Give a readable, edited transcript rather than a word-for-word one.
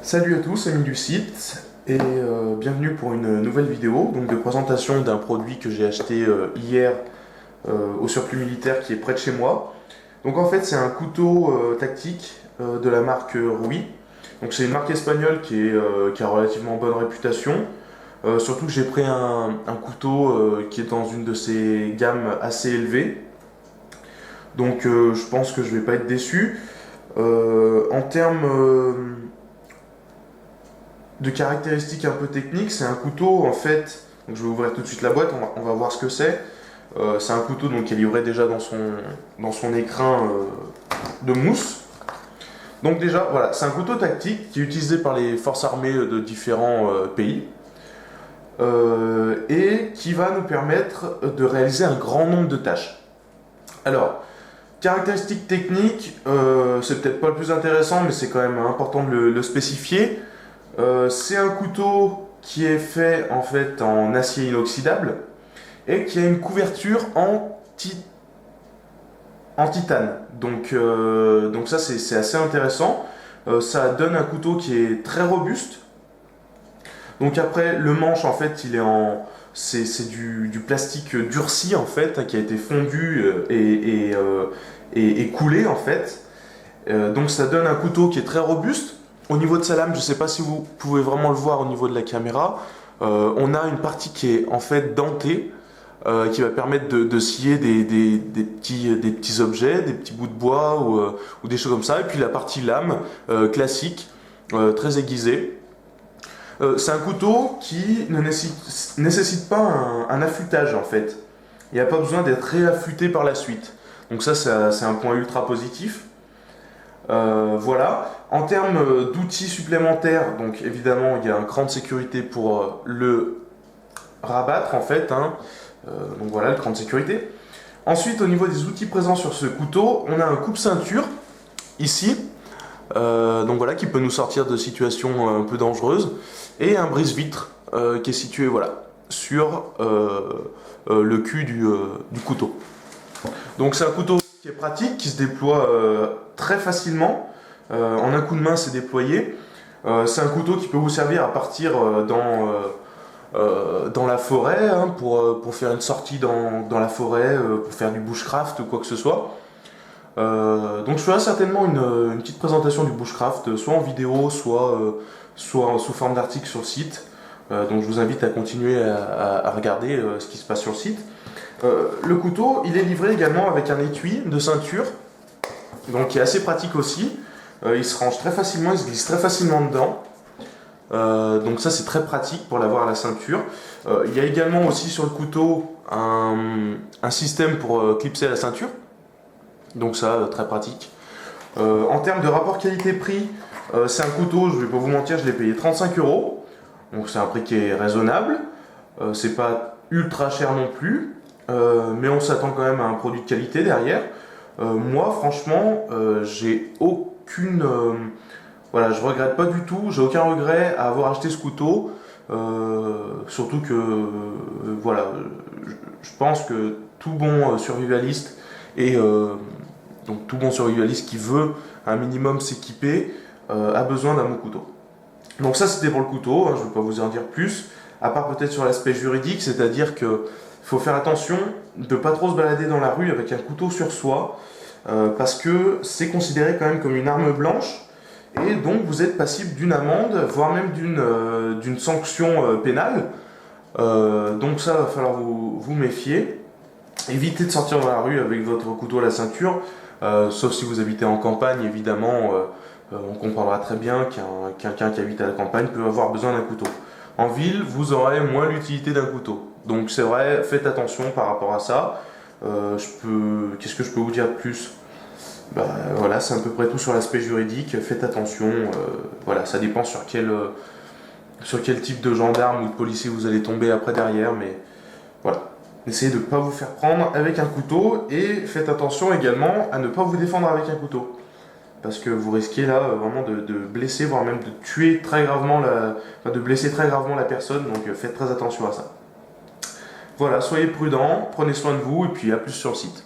Salut à tous, amis du site, et bienvenue pour une nouvelle vidéo donc de présentation d'un produit que j'ai acheté hier au surplus militaire qui est près de chez moi. Donc en fait c'est un couteau tactique de la marque Rui. Donc c'est une marque espagnole qui a relativement bonne réputation. Surtout que j'ai pris un couteau qui est dans une de ces gammes assez élevées. Donc je pense que je vais pas être déçu. En termes de caractéristiques un peu techniques, c'est un couteau en fait, donc je vais ouvrir tout de suite la boîte, on va voir ce que c'est. C'est un couteau donc, qui est livré déjà dans son écrin de mousse. Donc déjà, voilà, c'est un couteau tactique qui est utilisé par les forces armées de différents pays et qui va nous permettre de réaliser un grand nombre de tâches. Alors, caractéristiques techniques, c'est peut-être pas le plus intéressant, mais c'est quand même important de le spécifier. C'est un couteau qui est fait en fait en acier inoxydable et qui a une couverture en titane. Donc ça c'est assez intéressant. Ça donne un couteau qui est très robuste. Donc après le manche en fait c'est du plastique durci en fait qui a été fondu et coulé en fait. Donc ça donne un couteau qui est très robuste. Au niveau de sa lame, je ne sais pas si vous pouvez vraiment le voir au niveau de la caméra, on a une partie qui est en fait dentée, qui va permettre de scier des petits objets, des petits bouts de bois ou des choses comme ça. Et puis la partie lame, classique, très aiguisée. C'est un couteau qui ne nécessite pas un affûtage en fait. Il n'y a pas besoin d'être réaffûté par la suite. Donc ça, c'est un point ultra positif. Voilà. En termes d'outils supplémentaires, donc évidemment il y a un cran de sécurité pour le rabattre en fait, hein. Donc voilà le cran de sécurité. Ensuite au niveau des outils présents sur ce couteau, on a un coupe-ceinture ici, donc voilà, qui peut nous sortir de situations un peu dangereuses, et un brise-vitre qui est situé voilà, sur le cul du couteau. Donc c'est un couteau qui est pratique, qui se déploie très facilement. En un coup de main, c'est déployé. C'est un couteau qui peut vous servir à partir dans la forêt, hein, pour faire une sortie dans la forêt, pour faire du bushcraft ou quoi que ce soit. Donc je ferai certainement une petite présentation du bushcraft, soit en vidéo, soit sous forme d'article sur le site. Donc je vous invite à continuer à regarder ce qui se passe sur le site. Le couteau, il est livré également avec un étui de ceinture, donc qui est assez pratique aussi. Il se range très facilement, il se glisse très facilement dedans. Donc ça c'est très pratique pour l'avoir à la ceinture. Il y a également aussi sur le couteau un système pour clipser la ceinture. Donc ça, très pratique. En termes de rapport qualité-prix, c'est un couteau, je vais pas vous mentir, je l'ai payé 35 €. Donc c'est un prix qui est raisonnable. C'est pas ultra cher non plus. Mais on s'attend quand même à un produit de qualité derrière. Moi franchement j'ai aucune voilà, je regrette pas du tout, j'ai aucun regret à avoir acheté ce couteau, surtout que voilà, je pense que tout bon survivaliste et donc tout bon survivaliste qui veut un minimum s'équiper a besoin d'un bon couteau. Donc ça c'était pour le couteau, hein, je ne vais pas vous en dire plus, à part peut-être sur l'aspect juridique, c'est-à-dire que il faut faire attention de ne pas trop se balader dans la rue avec un couteau sur soi, parce que c'est considéré quand même comme une arme blanche, et donc vous êtes passible d'une amende, voire même d'une sanction pénale. Donc ça, va falloir vous méfier. Évitez de sortir dans la rue avec votre couteau à la ceinture, sauf si vous habitez en campagne, évidemment, on comprendra très bien quelqu'un qui habite à la campagne peut avoir besoin d'un couteau. En ville, vous aurez moins l'utilité d'un couteau. Donc c'est vrai, faites attention par rapport à ça. Qu'est-ce que je peux vous dire de plus ? Bah, voilà, c'est à peu près tout sur l'aspect juridique. Faites attention. Voilà, ça dépend sur quel type de gendarme ou de policier vous allez tomber après derrière. Mais voilà, essayez de ne pas vous faire prendre avec un couteau et faites attention également à ne pas vous défendre avec un couteau. Parce que vous risquez là vraiment de blesser, voire même de tuer très gravement de blesser très gravement la personne, donc faites très attention à ça. Voilà, soyez prudents, prenez soin de vous et puis à plus sur le site.